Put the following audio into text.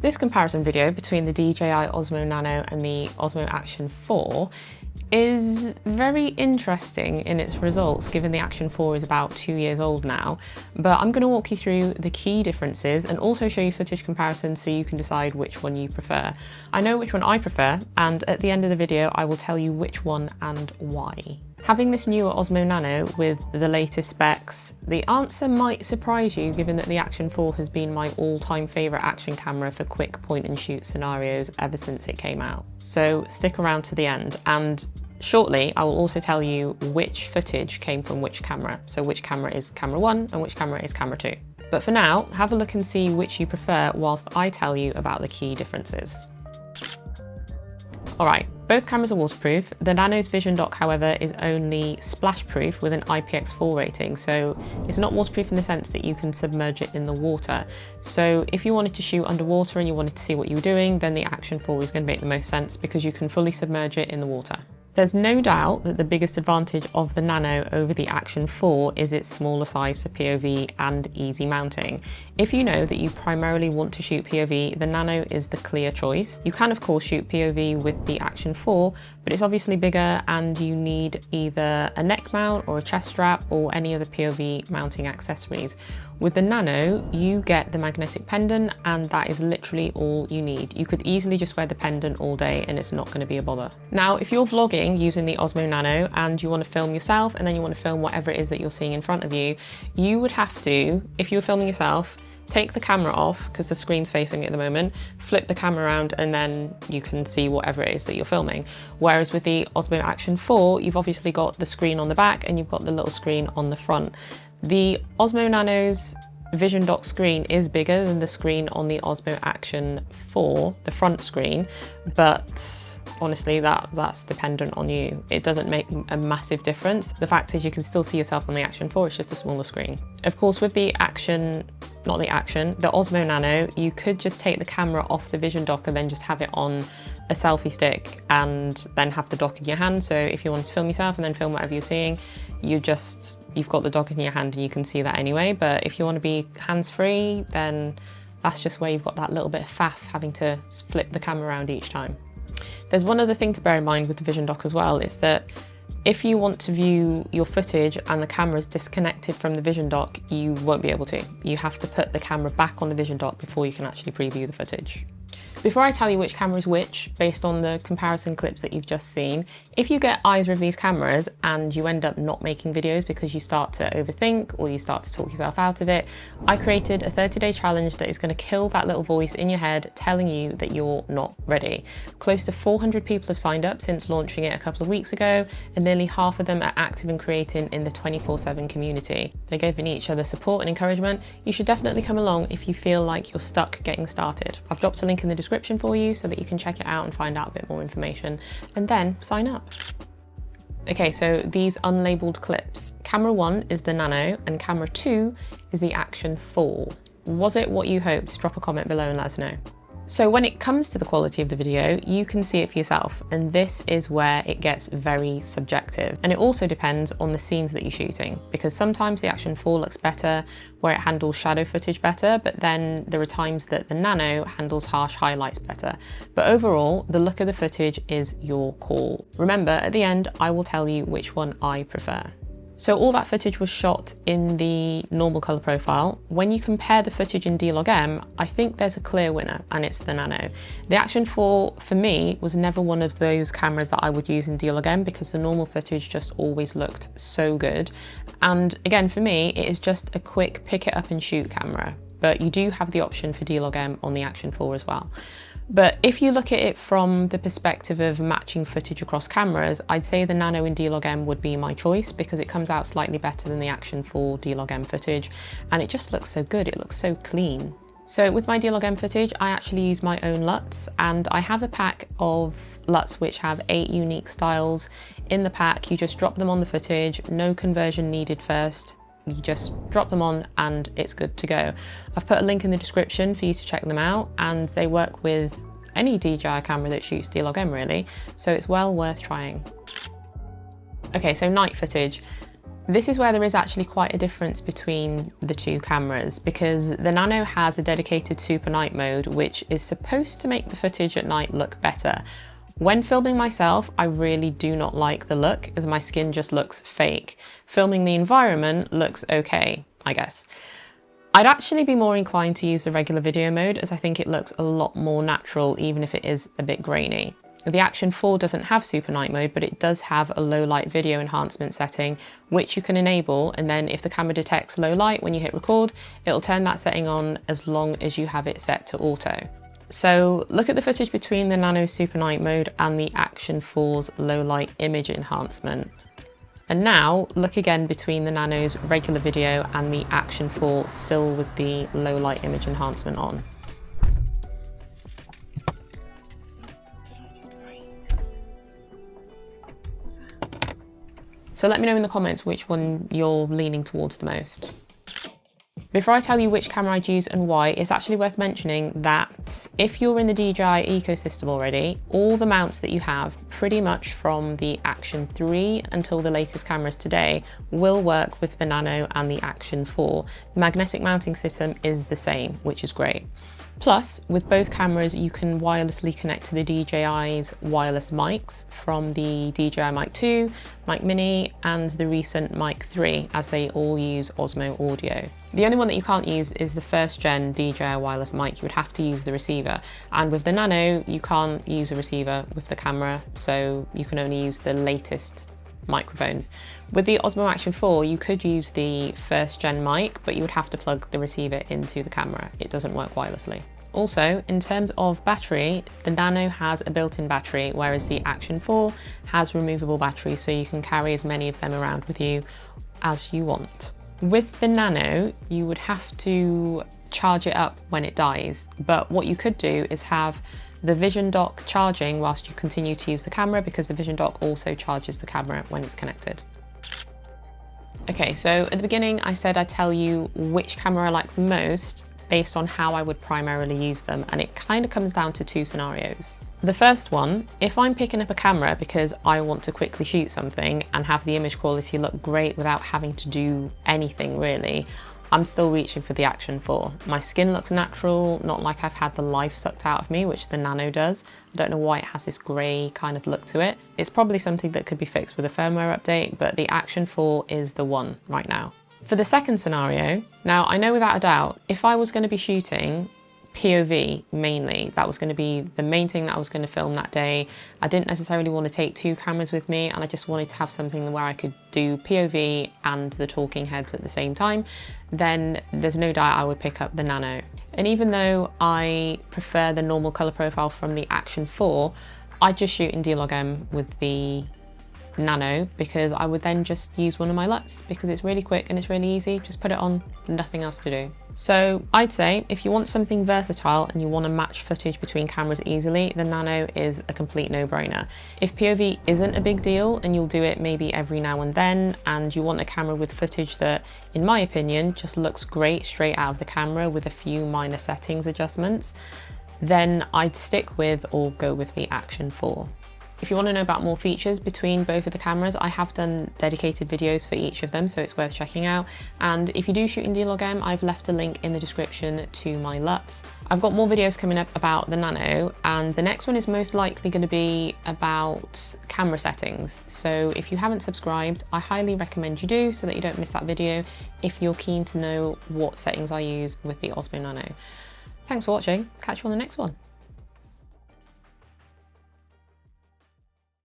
This comparison video between the DJI Osmo Nano and the Osmo Action 4 is very interesting in its results, given the Action 4 is about 2 years old now. But I'm going to walk you through the key differences and also show you footage comparisons so you can decide which one you prefer. I know which one I prefer, and at the end of the video I will tell you which one and why. Having this newer Osmo Nano with the latest specs, the answer might surprise you, given that the Action 4 has been my all-time favourite action camera for quick point-and-shoot scenarios ever since it came out. So stick around to the end, and shortly I will also tell you which footage came from which camera, so which camera is camera 1 and which camera is camera 2. But for now, have a look and see which you prefer whilst I tell you about the key differences. Alright, both cameras are waterproof. The Nano's Vision Dock, however, is only splash proof with an IPX4 rating, so it's not waterproof in the sense that you can submerge it in the water. So if you wanted to shoot underwater and you wanted to see what you were doing, then the Action 4 is going to make the most sense because you can fully submerge it in the water. There's no doubt that the biggest advantage of the Nano over the Action 4 is its smaller size for POV and easy mounting. If you know that you primarily want to shoot POV, the Nano is the clear choice. You can of course shoot POV with the Action 4, but it's obviously bigger and you need either a neck mount or a chest strap or any other POV mounting accessories. With the Nano, you get the magnetic pendant, and that is literally all you need. You could easily just wear the pendant all day and it's not going to be a bother. Now, if you're vlogging using the Osmo Nano and you want to film yourself and then you want to film whatever it is that you're seeing in front of you, you would have to, if you were filming yourself, take the camera off because the screen's facing it at the moment, flip the camera around, and then you can see whatever it is that you're filming. Whereas with the Osmo Action 4, you've obviously got the screen on the back and you've got the little screen on the front. The Osmo Nano's Vision Dock screen is bigger than the screen on the Osmo Action 4, the front screen, but honestly that's dependent on you. It doesn't make a massive difference. The fact is you can still see yourself on the Action 4, it's just a smaller screen. Of course, with the the Osmo Nano, you could just take the camera off the Vision Dock and then just have it on a selfie stick and then have the dock in your hand. So if you want to film yourself and then film whatever you're seeing, you've got the dock in your hand and you can see that anyway. But if you want to be hands-free, then that's just where you've got that little bit of faff having to flip the camera around each time. There's one other thing to bear in mind with the Vision Dock as well, is that if you want to view your footage and the camera is disconnected from the Vision Dock, you won't be able to. You have to put the camera back on the Vision Dock before you can actually preview the footage. Before I tell you which camera is which, based on the comparison clips that you've just seen, if you get either of these cameras and you end up not making videos because you start to overthink or you start to talk yourself out of it, I created a 30-day challenge that is going to kill that little voice in your head telling you that you're not ready. Close to 400 people have signed up since launching it a couple of weeks ago, and nearly half of them are active and creating in the 24/7 community. They're giving each other support and encouragement. You should definitely come along if you feel like you're stuck getting started. I've dropped a link in the description for you so that you can check it out and find out a bit more information and then sign up. Okay, so these unlabeled clips. Camera 1 is the Nano and camera 2 is the Action 4. Was it what you hoped? Drop a comment below and let us know. So when it comes to the quality of the video, you can see it for yourself, and this is where it gets very subjective. And it also depends on the scenes that you're shooting, because sometimes the Action 4 looks better where it handles shadow footage better, but then there are times that the Nano handles harsh highlights better. But overall, the look of the footage is your call. Remember, at the end, I will tell you which one I prefer. So all that footage was shot in the normal colour profile. When you compare the footage in D-Log-M, I think there's a clear winner, and it's the Nano. The Action 4, for me, was never one of those cameras that I would use in D-Log-M because the normal footage just always looked so good. And again, for me, it is just a quick pick it up and shoot camera. But you do have the option for D-Log-M on the Action 4 as well. But if you look at it from the perspective of matching footage across cameras, I'd say the Nano in D-Log-M would be my choice because it comes out slightly better than the Action 4 D-Log-M footage, and it just looks so good, it looks so clean. So with my D-Log-M footage, I actually use my own LUTs, and I have a pack of LUTs which have 8 unique styles. In the pack, you just drop them on the footage, no conversion needed first. You just drop them on and it's good to go. I've put a link in the description for you to check them out, and they work with any DJI camera that shoots D-Log-M really, so it's well worth trying. Okay, so night footage. This is where there is actually quite a difference between the two cameras, because the Nano has a dedicated super night mode, which is supposed to make the footage at night look better. When filming myself, I really do not like the look, as my skin just looks fake. Filming the environment looks okay, I guess. I'd actually be more inclined to use the regular video mode, as I think it looks a lot more natural, even if it is a bit grainy. The Action 4 doesn't have Super Night mode, but it does have a low light video enhancement setting, which you can enable, and then if the camera detects low light when you hit record, it'll turn that setting on as long as you have it set to auto. So look at the footage between the Nano Super Night mode and the Action 4's low light image enhancement. And now look again between the Nano's regular video and the Action 4 still with the low light image enhancement on. So let me know in the comments which one you're leaning towards the most. Before I tell you which camera I'd use and why, it's actually worth mentioning that if you're in the DJI ecosystem already, all the mounts that you have, pretty much from the Action 3 until the latest cameras today, will work with the Nano and the Action 4. The magnetic mounting system is the same, which is great. Plus, with both cameras, you can wirelessly connect to the DJI's wireless mics from the DJI Mic 2, Mic Mini, and the recent Mic 3, as they all use Osmo audio. The only one that you can't use is the first gen DJI wireless mic. You would have to use the receiver. And with the Nano, you can't use a receiver with the camera, so you can only use the latest microphones. With the Osmo Action 4, you could use the first gen mic, but you would have to plug the receiver into the camera. It doesn't work wirelessly. Also, in terms of battery, the Nano has a built-in battery, whereas the Action 4 has removable batteries, so you can carry as many of them around with you as you want. With the Nano, you would have to charge it up when it dies, but what you could do is have the Vision dock charging whilst you continue to use the camera, because the Vision dock also charges the camera when it's connected. Okay, so at the beginning I said I'd tell you which camera I like the most based on how I would primarily use them, and it kind of comes down to two scenarios. The first one, if I'm picking up a camera because I want to quickly shoot something and have the image quality look great without having to do anything really, I'm still reaching for the Action 4. My skin looks natural, not like I've had the life sucked out of me, which the Nano does. I don't know why it has this grey kind of look to it. It's probably something that could be fixed with a firmware update, but the Action 4 is the one right now. For the second scenario, now I know without a doubt, if I was going to be shooting POV mainly, that was going to be the main thing that I was going to film that day. I didn't necessarily want to take two cameras with me, and I just wanted to have something where I could do POV and the talking heads at the same time. Then there's no doubt I would pick up the Nano. And even though I prefer the normal color profile from the Action 4, I just shoot in D-Log-M with the Nano, because I would then just use one of my LUTs, because it's really quick and it's really easy. Just put it on, nothing else to do. So I'd say if you want something versatile and you want to match footage between cameras easily, the Nano is a complete no-brainer. If POV isn't a big deal and you'll do it maybe every now and then, and you want a camera with footage that, in my opinion, just looks great straight out of the camera with a few minor settings adjustments, then I'd stick with or go with the Action 4. If you want to know about more features between both of the cameras, I have done dedicated videos for each of them, so it's worth checking out. And if you do shoot in D-Log-M, I've left a link in the description to my LUTs. I've got more videos coming up about the Nano, and the next one is most likely going to be about camera settings. So if you haven't subscribed, I highly recommend you do, so that you don't miss that video if you're keen to know what settings I use with the Osmo Nano. Thanks for watching, catch you on the next one.